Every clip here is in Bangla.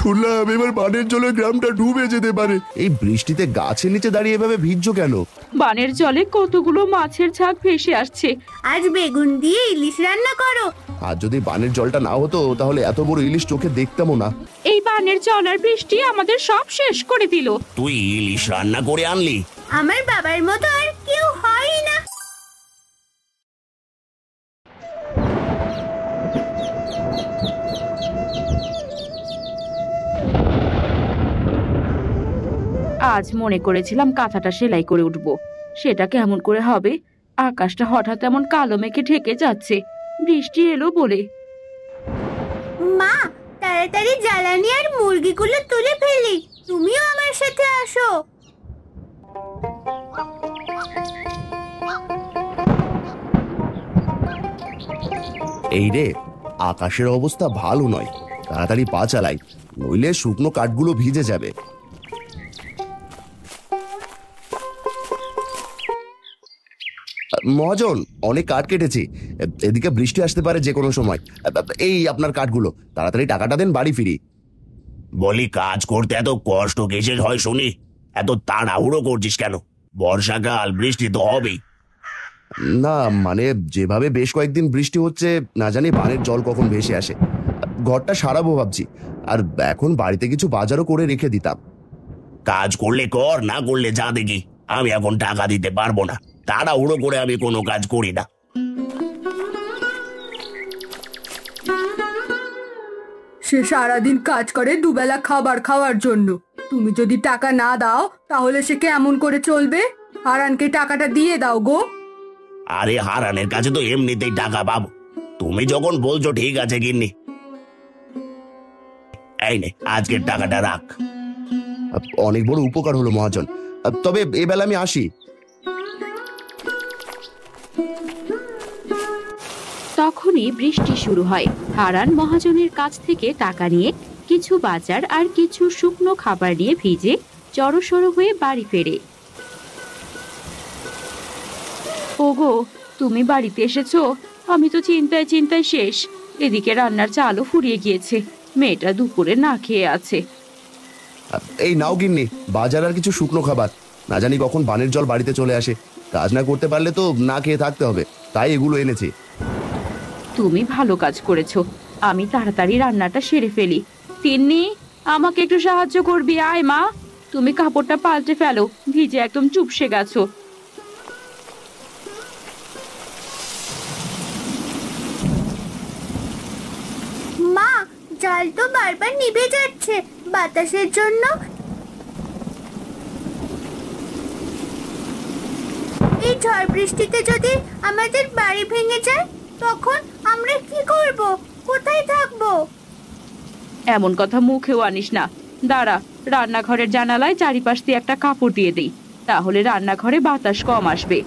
শুনলাম এবার বানের জলে গ্রামটা ডুবে যেতে পারে। এই বৃষ্টিতে গাছের নিচে দাঁড়িয়ে এভাবে ভিজছো কেন? বানের জলে কতগুলো মাছের ঝাঁক ভেসে আসছে। আজ বেগুন দিয়ে ইলিশ রান্না করো। আর যদি বানের জলটা না হতো তাহলে এত বড় ইলিশ চোখে দেখতামও না। এই বানের জল আর বৃষ্টি আমাদের সব শেষ করে দিল। তুই ইলিশ রান্না করে আনলি? আমার বাবার মতো আর কেউ হয় না। আজ মনে করেছিলাম কাঁথাটা সেলাই করে উঠবো, সেটা কেমন করে হবে? আকাশটা হঠাৎ এমন কালো মেঘে ঢেকে যাচ্ছে, বৃষ্টি এলো বলে। মা, তাড়াতাড়ি জ্বালানি আর মুরগিগুলো তুলে ফেলি, তুমিও আমার সাথে আসো। এই রে, আকাশের অবস্থা ভালো নয়, তাড়াতাড়ি পা চালাই, নইলে শুকনো কাঠগুলো ভিজে যাবে। মহাজন, অনেক কাঠ কেটেছি, এদিকে বৃষ্টি আসতে পারে যে কোনো সময়। এই আপনার কাঠগুলো, তাড়াতাড়ি টাকাটা দেন, বাড়ি ফিরি। বলি, কাজ করতে এত কষ্ট কিসের হয় শুনি? এত তাড়াহুড়ো করছিস কেন? বর্ষাকাল, বৃষ্টি তো হবেই। না মানে, যেভাবে বেশ কয়েকদিন বৃষ্টি হচ্ছে, না জানি বানের জল কখন ভেসে আসে। ঘরটা সারাবো ভাবছি, আর এখন বাড়িতে কিছু বাজারও করে রেখে দিতাম। কাজ করলে কর, না করলে যা দেখি। আমি এখন টাকা দিতে পারবো না, তাড়াহুড়ো করে আমি কোনো কাজ করি না। সে সারাদিন কাজ করে দুবেলা খাবার খাওয়ার জন্য। তুমি যদি টাকা না দাও তাহলে সে কেমন করে চলবে? হারানকে টাকাটা দিয়ে দাও গো। আরে, হারানের কাছে তো এমনিতেই টাকা পাবো। তুমি যখন বলছো ঠিক আছে গিন্নি, এই নে, আজকের টাকাটা রাখ। অনেক বড় উপকার হলো মহাজন, তবে এবেলা আমি আসি। তখনই বৃষ্টি শুরু হয়। হারান মহাজনের কাছ থেকে টাকা নিয়ে কিছু বাজার আর কিছু শুকনো খাবার নিয়ে ভিজে জড়সড় হয়ে বাড়ি ফেরে। ওগো, তুমি বাড়িতে এসেছো? আমি তো চিন্তায় চিন্তায় শেষ। এদিকে রান্নার চালও ফুরিয়ে গিয়েছে, মেয়েটা দুপুরে না খেয়ে আছে। এই নাও গিন্নি, বাজার আর কিছু শুকনো খাবার। না জানি কখন বানের জল বাড়িতে চলে আসে, কাজ না করতে পারলে তো না খেয়ে থাকতে হবে, তাই এগুলো এনেছি। তুমি ভালো কাজ করেছো, আমি তাড়াতাড়ি রান্নাটা সেরে ফেলি। তিন্নি, আমাকে একটু সাহায্য করবি? আয় মা, তুমি কাপড়টা পাল্টে ফেলো, ভিজে একদম চুপসে গেছো। মা, জাল তো বারবার নিভে যাচ্ছে বাতাসের জন্য। এই ঝড় বৃষ্টিতে যদি আমাদের বাড়ি ভেঙে যায়, তখন আমরা কি করব? কোথায় থাকবো? এমন কথা মুখেও আনিস না। দাঁড়া, রান্নাঘরের জানালায় চারিপাশ দিয়ে একটা কাপড় দিয়ে দিই, তাহলে রান্নাঘরে বাতাস কম আসবে।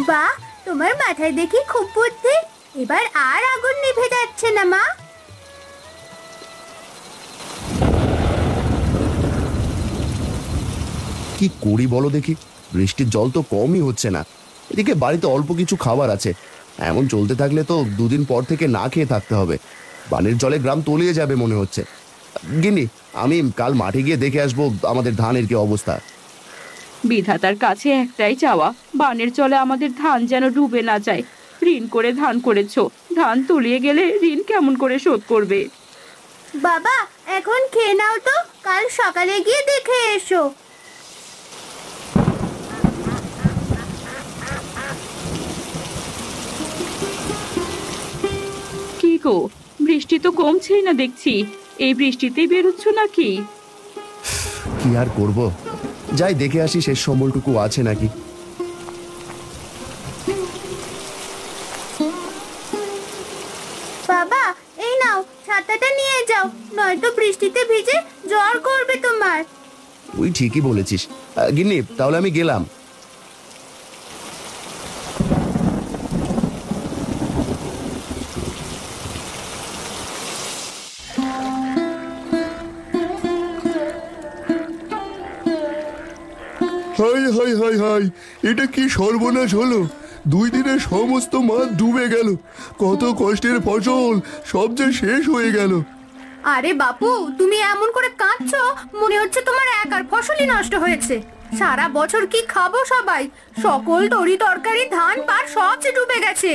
বাহ, তোমার মাথায় দেখি খুব বুদ্ধি। এবার আর আগুন নিভে যাচ্ছে না মা। কি করি বলো দেখি, বৃষ্টির জল তো কমই হচ্ছে না, এদিকে বাড়িতে অল্প কিছু খাবার আছে। এমন চলতে থাকলে তো দুদিন পর থেকে না খেয়ে থাকতে হবে। বানের জলে গ্রাম তলিয়ে যাবে মনে হচ্ছে। গিন্নি, আমি কাল মাঠে গিয়ে দেখে আসবো আমাদের ধানের কি অবস্থা। বিধাতার কাছে একটাই চাওয়া, বানের জলে আমাদের ধান যেন ডুবে না যায়। ঋণ করে ধান করেছো, ধান তলিয়ে গেলে ঋণ কেমন করে শোধ করবে? বাবা, এখন খেয়ে নাও তো, কাল সকালে গিয়ে দেখে এসো। কি গো, বৃষ্টি তো কমছেই না দেখছি, এই বৃষ্টিতেই বেরোচ্ছ নাকি? কি আর করব, যাই দেখে আসি শেষ সম্বলটুকু আছে নাকি। বাবা, এই নাও, ছাতাটা নিয়ে যাও, নয়তো বৃষ্টিতে ভিজে জ্বর করবে তোমার। তুই ঠিকই বলেছিস। গিন্নি, তাহলে আমি গেলাম। হাই হাই হাই হাই, এটা কি সর্বনাশ হলো! 2 দিনে সমস্ত মাছ ডুবে গেল। কত কষ্টের ফসল সব যে শেষ হয়ে গেল। আরে বাপু, তুমি এমন করে কাঁদছো, মনে হচ্ছে তোমার একার ফসলই নষ্ট হয়েছে। সারা বছর কি খাবো সবাই? সকল তরি তরকারি, ধান পাট সব যে ডুবে গেছে।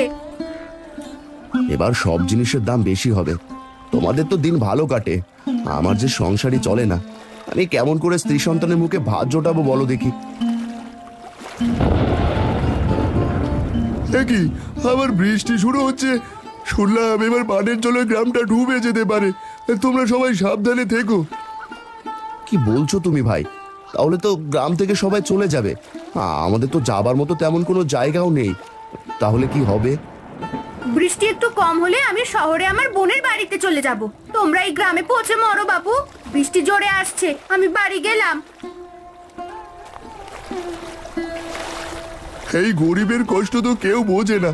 এবার সব জিনিসের দাম বেশি হবে। তোমাদের তো দিন ভালো কাটে, আমার যে সংসারই চলে না। আমি কেমন করে স্ত্রী সন্তানের মুখে ভাত জোটাবো বলো দেখি। কি আবার বৃষ্টি শুরু হচ্ছে? শুনলাম এবার বানের জলে গ্রামটা ডুবে যেতে পারে। তোমরা সবাই সাবধানে থেকো। কি বলছো তুমি ভাই? তাহলে তো গ্রাম থেকে সবাই চলে যাবে। আমাদের তো যাবার মতো তেমন কোনো জায়গাও নেই। তাহলে কি হবে? বৃষ্টি একটু কম হলে আমি শহরে আমার বোনের বাড়িতে চলে যাব। তোমরা এই গ্রামে পৌঁছে মরো বাবু। বৃষ্টি জোরে আসছে, আমি বাড়ি গেলাম। এই গরিবের কষ্ট তো কেউ বোঝে না।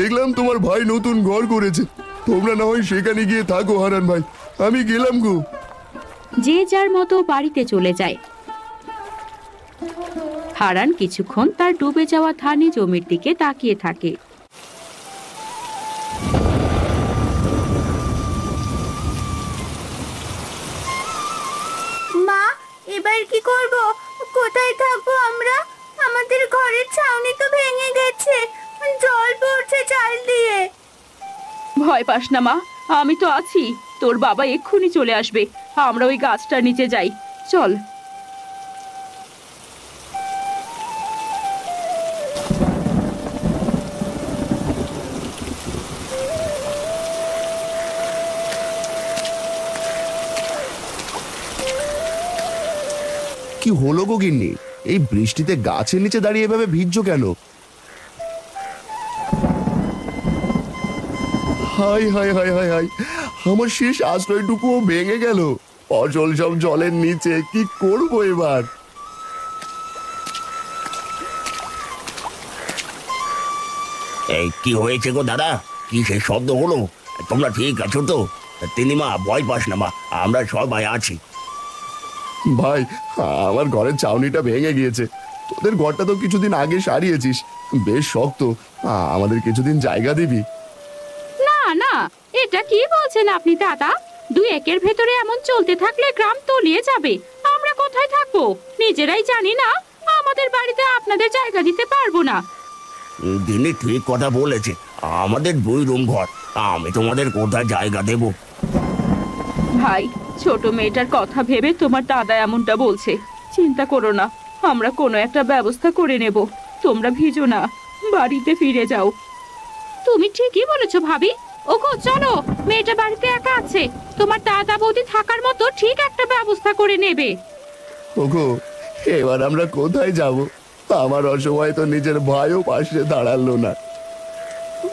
দেখলাম তোমার ভাই নতুন ঘর করেছে, তোমরা না হয় সেখানে গিয়ে থাকো হারান ভাই। আমি গেলাম গো। যে যার মতো বাড়িতে চলে যায়। হারান কিছুক্ষণ তার ডুবে যাওয়া ধানি জমির দিকে তাকিয়ে থাকে। মা, এবার কি করব? কোথায় থাকবো আমরা? আমাদের ঘরের ছাউনি তো ভেঙে গেছে, জল পড়ছে চাল দিয়ে। ভয় পাস না মা, আমি তো আছি। তোর বাবা এক্ষুনি চলে আসবে। আমরা ওই গাছটার নিচে যাই, চল। কি হলো গো গিন্নি? এই বৃষ্টিতে গাছের নিচে দাঁড়িয়ে এভাবে ভিজছো কেন? High high high high high, আমার শেষ আশ্রয়টুকুও ভেঙে গেল। ফসল সব জলের নিচে, কি করব এবার? এই কি হয়েছে গো দাদা? কি সেই শব্দ হলো? তোমরা ঠিক আছো তো? তিনিমা, ভয় পাস না মা, আমরা সবাই আছি। ভাই, আমার ঘরের ছাউনিটা ভেঙে গিয়েছে। তোদের ঘরটা তো কিছুদিন আগে সারিয়েছিস, বেশ শক্ত। আমাদের কিছুদিন জায়গা দিবি? না না, এটা কি বলছেন আপনি দাদা? 2 একের ভেতরে এমন চলতে থাকলে গ্রাম তলিয়ে যাবে। আমরা কোথায় থাকবো নিজেরাই জানি না। আমাদের বাড়িতে আপনাদের জায়গা দিতে পারবো না। দিনে ঠিক কথা বলেছে। আমাদের 2 রুম ঘর, আমি তোমাদের কোথায় জায়গা দেব? ভাই, ছোট মেয়েটার কথা ভেবে তোমার দাদা এমনটা বলছে। চিন্তা করো না, আমরা কোনো একটা ব্যবস্থা করে নেব। তোমরা ভিজো না, বাড়িতে ফিরে যাও। তুমি ঠিকই বলেছো ভাবি। ওগো চলো, মেয়েটা বাড়িতে একা আছে, তোমার দাদা বৌদি থাকার মতো ঠিক একটা ব্যবস্থা করে নেবে। ওগো, এবার আমরা কোথায় যাব? আমার অসময়ে তো নিজের ভাইও পাশে দাঁড়ালো না।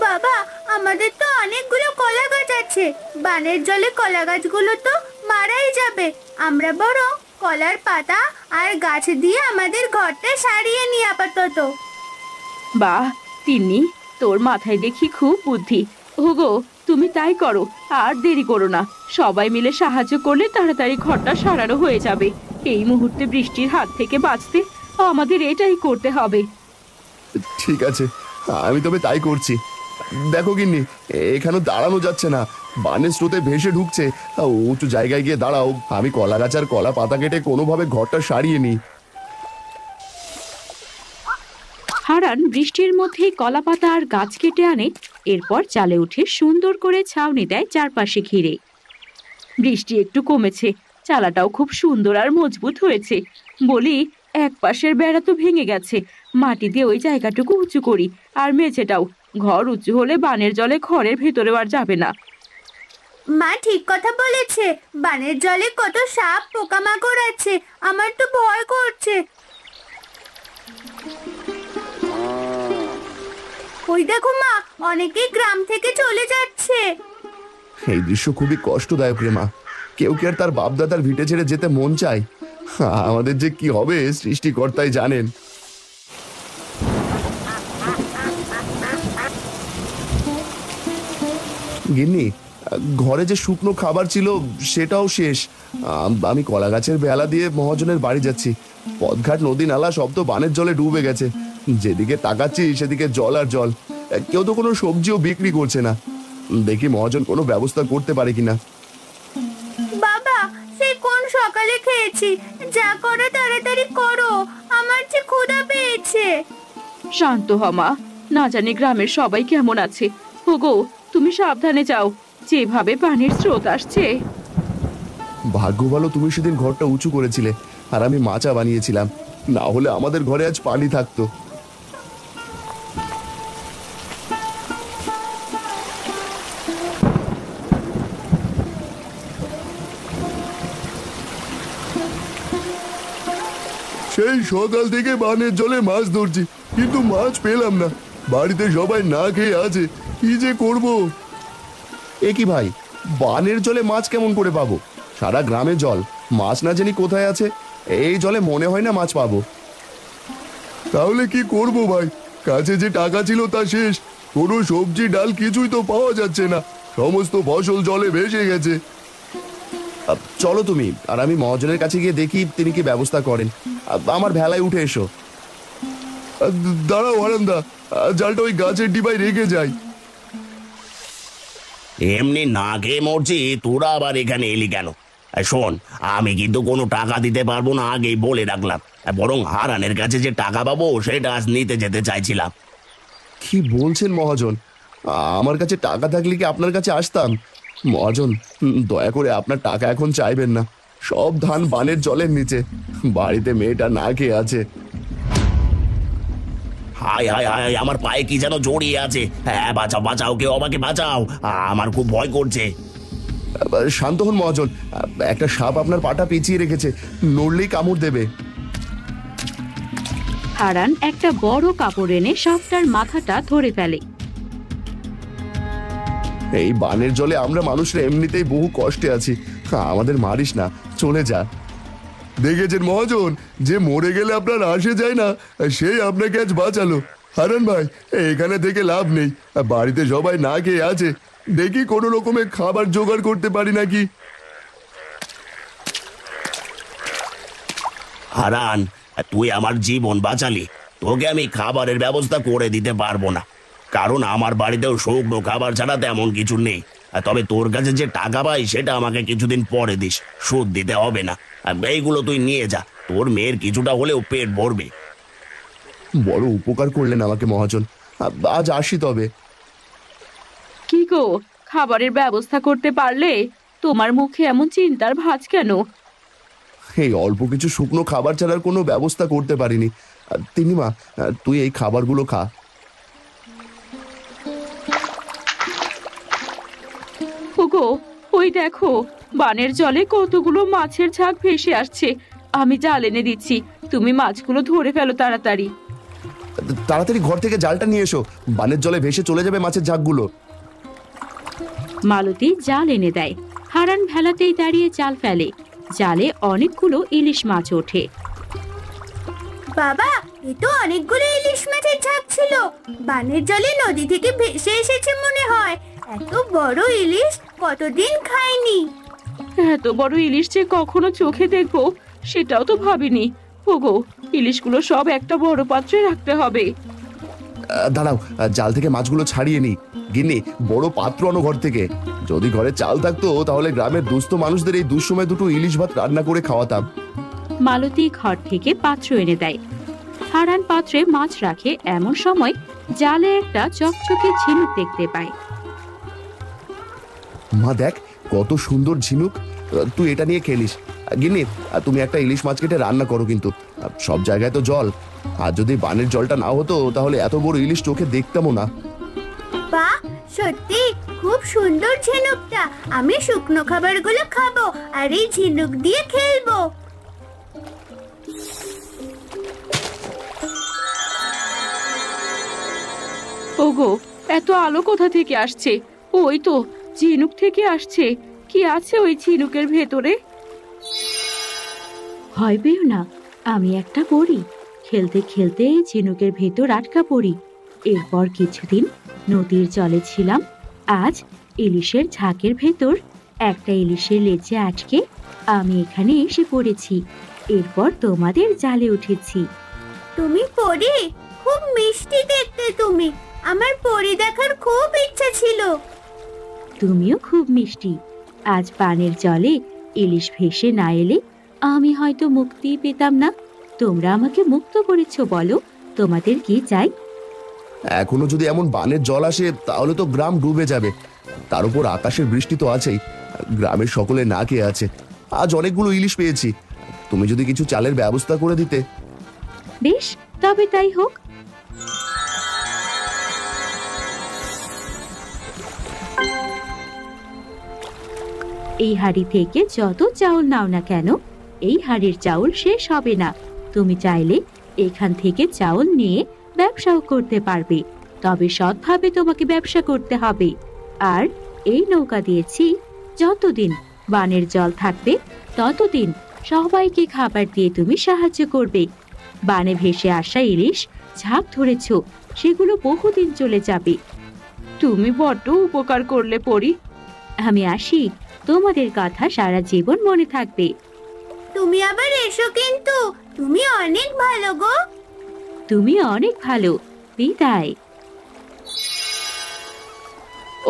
বাবা, আমাদের তো অনেকগুলো কলা গাছ আছে। বানের জলে কলা গাছগুলো তো মারাই যাবে। আমরা বরং কলার পাতা আর গাছ দিয়ে আমাদের ঘরটা সারিয়ে নিই আপাতত। বাহ তিন্নি, তোর মাথায় দেখি খুব বুদ্ধি। ওগো, তুমি তাই করো, আর দেরি করো না। সবাই মিলে সাহায্য করলে তাড়াতাড়ি ঘরটা সারানো হয়ে যাবে। এই মুহূর্তে বৃষ্টির হাত থেকে বাঁচতে আমাদের এটাই করতে হবে। ঠিক আছে, আমি তবে তাই করছি। দেখো গিন্নি, এখানে দাঁড়ানো যাচ্ছে না, বানের স্রোতে ভেসে ঢুকছে। উঁচু জায়গায় গিয়ে দাঁড়াও, আমি কলা গাছ আর কলা পাতা কেটে কোনোভাবে ঘরটা সারিয়ে নিই। হারান বৃষ্টির মধ্যেই কলা পাতা আর গাছ কেটে আনে। এরপর চালে উঠে সুন্দর করে ছাউনি দেয় চারপাশে ঘিরে। বৃষ্টি একটু কমেছে, চালাটাও খুব সুন্দর আর মজবুত হয়েছে। বলি, এক পাশের বেড়া তো ভেঙে গেছে, মাটি দিয়ে ওই জায়গাটুকু উঁচু করি। আর মেঝেটাও, ঘর উঁচু হলে বানের জলে ঘরের ভেতরে আর যাবে না। মা ঠিক কথা বলেছে। বানের জলে কত সাপ পোকামাকড় আছে, আমার তো ভয় করছে। ওই দেখো মা, অনেকেই গ্রাম থেকে চলে যাচ্ছে। এই দৃশ্য খুবই কষ্টদায়ক রে মা। কেউ কি আর তার বাপদাদার ভিটে ছেড়ে যেতে মন চায়? আমাদের যে কি হবে সৃষ্টিকর্তাই জানেন। গিন্নি, ঘরে যে শুকনো খাবার ছিল সেটাও শেষ। আমি কলা গাছের বেলা দিয়ে মহাজনের বাড়ি যাচ্ছি। পথঘাট নদী নালা সব তো বানের জলে ডুবে গেছে। যেদিকে তাকাচ্ছি সেদিকে জল আর জল। কেউ তো কোনো সবজিও বিক্রি করছে না। দেখি মহাজন কোনো ব্যবস্থা করতে পারে কিনা। বাবা সে কোন সকালে খেয়েছি, যা করো তাড়াতাড়ি করো, আমার যে ক্ষুধা পেয়েছে। শান্ত হ মা, না জানি গ্রামের সবাই কেমন আছে। ওগো, তুমি সাবধানে যাও, যেভাবে পানির স্রোত আসছে। ভাগ্য ভালো তুমি সেদিন ঘরটা উঁচু করেছিলে আর আমি মাচা বানিয়েছিলাম, না হলে আমাদের ঘরে আজ পানি থাকতো। সেই সকাল থেকে বানের জলে মাছ ধরছি, কিন্তু মাছ পেলাম না। বাড়িতে সবাই না খেয়ে আছে, কি যে করব। এ কি ভাই, বানের জলে মাছ কেমন করে পাবো? সারা গ্রামে জল, মাছ না জানি কোথায় আছে। এই জলে মনে হয় না মাছ পাবো। তাহলে কি করব ভাই, কাছে যে টাকা ছিল তা শেষ। কোনো সবজি ডাল কিছুই তো পাওয়া যাচ্ছে না, সমস্ত ফসল জলে ভেসে গেছে। চলো তুমি আর আমি মহাজনের কাছে গিয়ে দেখি তিনি কি ব্যবস্থা করেন। আমার ভেলায় উঠে এসো। দাঁড়াও হারান্দা, জালটা ওই গাছের ডিবায় রেখে যাই। এমনি না খেয়ে মরছি, তোরা আবার এখানে এলি কেন? শোন, আমি কিন্তু কোনো টাকা দিতে পারবো না, আগেই বলে রাখলাম। বরং হারানের কাছে যে টাকা পাবো সেটা আজ নিতে যেতে চাইছিলাম। কি বলছেন মহাজন? আমার কাছে টাকা থাকলে কি আপনার কাছে আসতাম? মহাজন, দয়া করে আপনার টাকা এখন চাইবেন না। সব ধান বানের জলের নিচে, বাড়িতে মেয়েটা না খেয়ে আছে। হায় হায় হায়, আমার পায়ে কি যেন জড়িয়ে আছে। হ্যাঁ, বাঁচাও বাঁচাও, কেউ আমাকে বাঁচাও, আমার খুব ভয় করছে। শান্ত হন মহাজন, একটা সাপ আপনার পাটা পেঁচিয়ে রেখেছে, নড়লেই কামড় দেবে। হারান একটা বড় কাপড় এনে সাপটার মাথাটা ধরে ফেলে। এই বানের জলে আমরা মানুষরা এমনিতেই বহু কষ্টে আছি, আমাদের মারিস না, চলে যা। দেখেছেন মহাজন, যে মরে গেলে আপনার আসে যায় না, সেই আপনাকে আজ বাঁচালো। হারান ভাই, এখানে থেকে লাভ নেই, বাড়িতে সবাই না খেয়ে আছে। দেখি কোনো রকমে খাবার জোগাড় করতে পারি নাকি। হারান, তুই আমার জীবন বাঁচালি। তোকে আমি খাবারের ব্যবস্থা করে দিতে পারবো না, কারণ আমার বাড়িতেও শুকনো খাবার ছাড়া তেমন কিছু নেই। তবে তোর কাছে যে টাকা পাই সেটা আমাকে কিছুদিন পরে দিস, সুদ দিতে হবে না। এইগুলো তুই নিয়ে যা, তোর মেয়ের কিছুটা হলেও পেট ভরবে। বড় উপকার করলেন আমাকে মহাজন, আজ আসি তবে। কি গো, খাবারের ব্যবস্থা করতে পারলে? তোমার মুখে এমন চিন্তার ভাঁজ কেন? এই অল্প কিছু শুকনো খাবার ছাড়ার কোনো ব্যবস্থা করতে পারিনি। তিনিমা, তুই এই খাবারগুলো খা। ওগো, ওই দেখো, বানের জলে কতগুলো মাছের ঝাঁক ভেসে আসছে। আমি জাল এনে দিচ্ছি, তুমি মাছগুলো ধরে ফেলো তাড়াতাড়ি। তাড়াতাড়ি ঘর থেকে জালটা নিয়ে এসো, বানের জলে ভেসে চলে যাবে মাছের ঝাঁকগুলো। মালতী জাল এনে দেয়। হারান ভেলাতেই দাঁড়িয়ে জাল ফেলে। জালে অনেকগুলো ইলিশ মাছ ওঠে। বাবা, এ তো অনেকগুলো ইলিশ মাছের ঝাঁক ছিল। বানের জলে নদী থেকে ভেসে এসেছে মনে হয়। এত বড় ইলিশ কতদিন খাইনি। এত বড় ইলিশ যে কখনো চোখে দেখবো সেটাও তো ভাবিনি। ওগো, ইলিশগুলো সব একটা বড় পাত্রে রাখতে হবে। দাঁড়াও, জাল থেকে মাছগুলো ছাড়িয়ে নি। গিন্নি, বড় পাত্র আনো ঘর থেকে। যদি ঘরে চাল থাকতো তাহলে গ্রামের দুস্থ মানুষদের এই দুঃসময় দুটো ইলিশ ভাত রান্না করে খাওয়াতাম। মালতী ঘর থেকে পাত্র এনে দেয়। হারান পাত্রে মাছ রাখে, এমন সময় জালে একটা চকচকে ঝিনুক দেখতে পায়। মা দেখ, কত সুন্দর ঝিনুক। তুই এটা নিয়ে খেলিস। গিন্নি, তুমি একটা ইলিশ মাছ কেটে রান্না করো, কিন্তু সব জায়গায় তো জল। আর যদি বানের জলটা না হতো তাহলে এত বড় ইলিশ চোখে দেখতামও না। বাহ, সত্যি খুব সুন্দর ঝিনুকটা। আমি শুকনো খাবারগুলো খাবো আর এই ঝিনুক দিয়ে খেলবো। ওগো, এত আলো কোথা থেকে আসছে? ওই তো ঝিনুক থেকে আসছে। কি আছে ওই ঝিনুকের ভেতরে? ভয় পেও না, আমি একটা পড়ি। খেলতে খেলতে এই ঝিনুকের ভেতর আটকা পড়ি। এরপর কিছুদিন নদীর জলে ছিলাম। আজ ইলিশের ঝাঁকের ভেতর একটা ইলিশের লেজে আটকে আমি এখানে এসে পড়েছি। এরপর তোমাদের জালে উঠেছি। তুমি পরি, খুব মিষ্টি দেখতে তুমি। আমার পরি দেখার খুব ইচ্ছা ছিল। তুমিও খুব মিষ্টি। আজ পানের জলে ইলিশ ভেসে না এলে আমি হয়তো মুক্তিই পেতাম না। তোমরা আমাকে মুক্ত করেছো, বলো তোমাদের কি চাই? এখনো যদি এমন বানের জল আসে তাহলে তো গ্রাম ডুবে যাবে। তার উপর আকাশের বৃষ্টি তো আছেই। গ্রামের সকলে না খেয়ে আছে। আজ অনেকগুলো ইলিশ পেয়েছি। তুমি যদি কিছু চালের ব্যবস্থা করে দিতে। বেশ, তবে তাই হোক। এই হাড়ি থেকে যত চাউল নাও না কেন, এই হাড়ির চাউল শেষ হবে না। তুমি চাইলে এখান থেকে চাউল নিয়ে ব্যবসাও করতে পারবে, তবে সৎভাবে তোমাকে ব্যবসা করতে হবে। আর এই নৌকা দিয়েছি, যতদিন বানের জল থাকবে ততদিন সবাইকে খাবার দিয়ে তুমি সাহায্য করবে। বানে ভেসে আসা ইলিশ ঝাঁক ধরেছ, সেগুলো বহুদিন চলে যাবে। তুমি বড্ড উপকার করলে পরি। আমি আসি, তোমাদের কথা সারা জীবন মনে থাকবে। তুমি আবার এসো কিন্তু, তুমি অনেক ভালো গো। তুমি অনেক ভালো। বিদায়।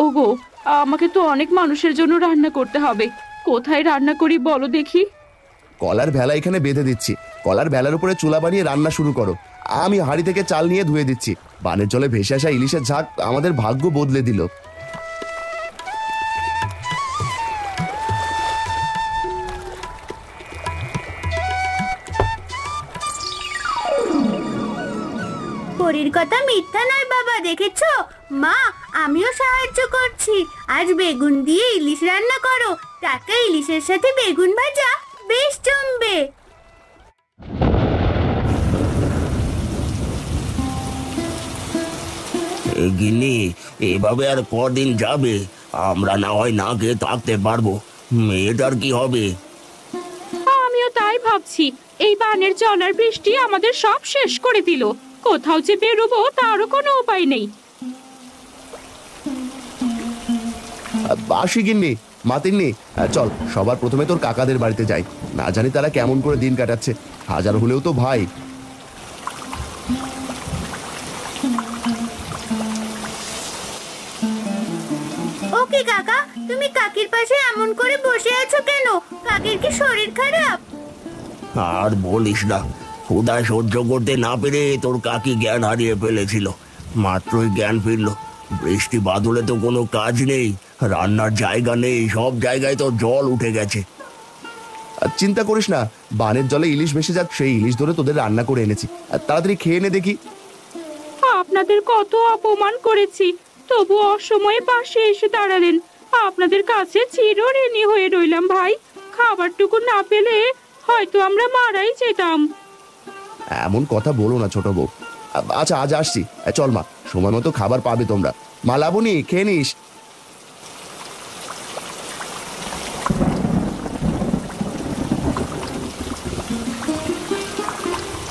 ওগো, আমাকে তো অনেক মানুষের জন্য রান্না করতে হবে। কোথায় রান্না করি বলো দেখি? কলার ভেলা এখানে বেঁধে দিচ্ছি। কলার ভেলার উপরে চুলা বানিয়ে রান্না শুরু করো। আমি হাঁড়ি থেকে চাল নিয়ে ধুয়ে দিচ্ছি। বানের জলে ভেসে আসা ইলিশের ঝাঁক আমাদের ভাগ্য বদলে দিল। পরির কথা মিথ্যা নয় বাবা, দেখেছো? মা, আমিও সাহায্য করছি। আজ বেগুন দিয়ে ইলিশ রান্না করো। টাকা ইলিশের সাথে বেগুন ভাজা বেশ জমবে। গিন্নি, এভাবে আর কদিন যাবে? আমরা না হয় না খেয়ে থাকতে পারবো, মেয়েটার কি হবে? আমিও তাই ভাবছি। এই বানের জল আর বৃষ্টি আমাদের সব শেষ করে দিল। কোথাও যে বেরোবো তারও কোনো উপায় নেই। আসি গিন্নি, মাতিননি, চল সবার প্রথমে তোর কাকাদের বাড়িতে যাই। না জানি তারা কেমন করে দিন কাটাচ্ছে। হাজার হলেও তো ভাই। ওকে কাকা, তুমি কাকির পাশে এমন করে বসে আছো কেন? কাকির কি শরীর খারাপ? আর বলিস না, ক্ষুধা সহ্য করতে না পেরে তোর কাকি জ্ঞান হারিয়ে ফেলেছিল। মাত্রই জ্ঞান ফিরল। বৃষ্টি বাদলে তো কোনো কাজ নেই, রান্নার জায়গা নেই, সব জায়গায় তো জল উঠে গেছে। আর চিন্তা করিস না, বানের জলে ইলিশ ভেসে যাক, সেই ইলিশ ধরে তোদের রান্না করে এনেছি। আর তাড়াতাড়ি খেয়ে নে দেখি। আপনাদের কত অপমান করেছি, তবু অসময়ে পাশে এসে দাঁড়ালেন। আপনাদের কাছে চিরঋণী হয়ে রইলাম ভাই। খাবারটুকু না পেলে হয়তো আমরা মারাই যেতাম। এমন কথা বলো না ছোট বউ। আচ্ছা, আজ আসছি। চল মা, সময় মতো খাবার পাবে তোমরা। মা লাবণী, খেয়ে নিস।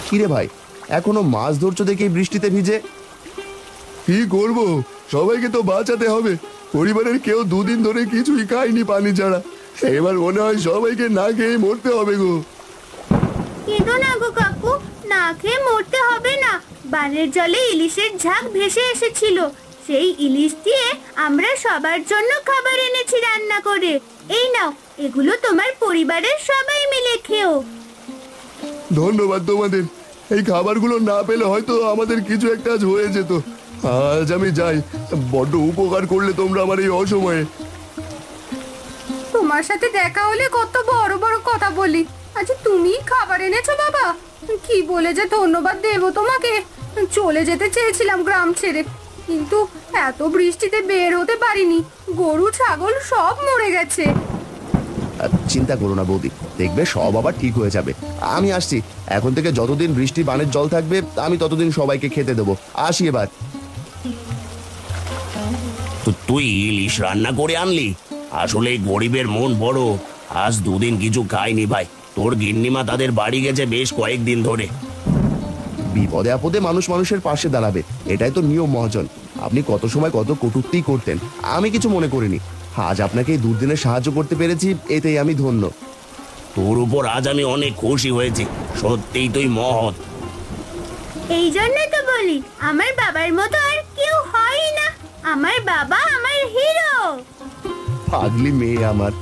কিরে ভাই, এখনো মাছ ধরছো দেখে বৃষ্টিতে ভিজে? কি করব, সবাইকে তো বাঁচাতে হবে। পরিবারের কেউ দুদিন ধরে কিছুই খায়নি পানি ছাড়া। এবার মনে হয় সবাইকে না খেয়ে মরতে হবে গো। কেঁদো না গো কাকু, না খেয়ে মরতে হবে না। বানের জলে ইলিশের ঝাঁক ভেসে এসেছিল, সেই ইলিশ দিয়ে আমরা সবার জন্য খাবার এনেছি রান্না করে। এই নাও, এগুলো তোমার পরিবারের সবাই মিলে খেও। ধন্যবাদ তোমাদের। এই খাবারগুলো না পেলে হয়তো আমাদের কিছু একটা আজ হয়ে যেত। আজ আমি যাই। বড্ড উপকার করলে তোমরা আমার এই অসময়ে। তোমার সাথে দেখা হলে কত বড় বড় কথা বলি, আজ তুমি খাবার এনেছো বাবা। কি বলে যে ধন্যবাদ দেবো তোমাকে। চলে যেতে চেয়েছিলাম গ্রাম ছেড়ে, কিন্তু এত বৃষ্টিতে বের হতে পারিনি। গরু ছাগল সব মরে গেছে। চিন্তা করো না বৌদি, দেখবে সব আবার ঠিক হয়ে যাবে। আমি আসছি। এখন থেকে যতদিন বৃষ্টি বানের জল থাকবে আমি ততদিন সবাইকে খেতে দেবো। আসি এবার। তো তুই ইলিশ রান্না করে আনলি? আসলে গরিবের মন বড়। আজ দুদিন কিছু খাইনি ভাই। তোর গিন্নিমা তাদের বাড়ি গেছে বেশ কয়েকদিন ধরে। বিপদে আপদে মানুষ মানুষের পাশে দাঁড়াবে, এটাই তো নিয়ম মহাজন। আপনি কত সময় কত কটূক্তি করতেন, আমি কিছু মনে করিনি। আজ আপনাকে এই দুর্দিনে সাহায্য করতে পেরেছি, এতেই আমি ধন্য। তোর উপর আজ আমি অনেক খুশি হয়েছি, সত্যিই তুই মহৎ। এই জন্য তো বলি আমার বাবার মতো আর কেউ হয় না। আমার বাবা আমার হিরো। পাগলি মেয়ে আমার।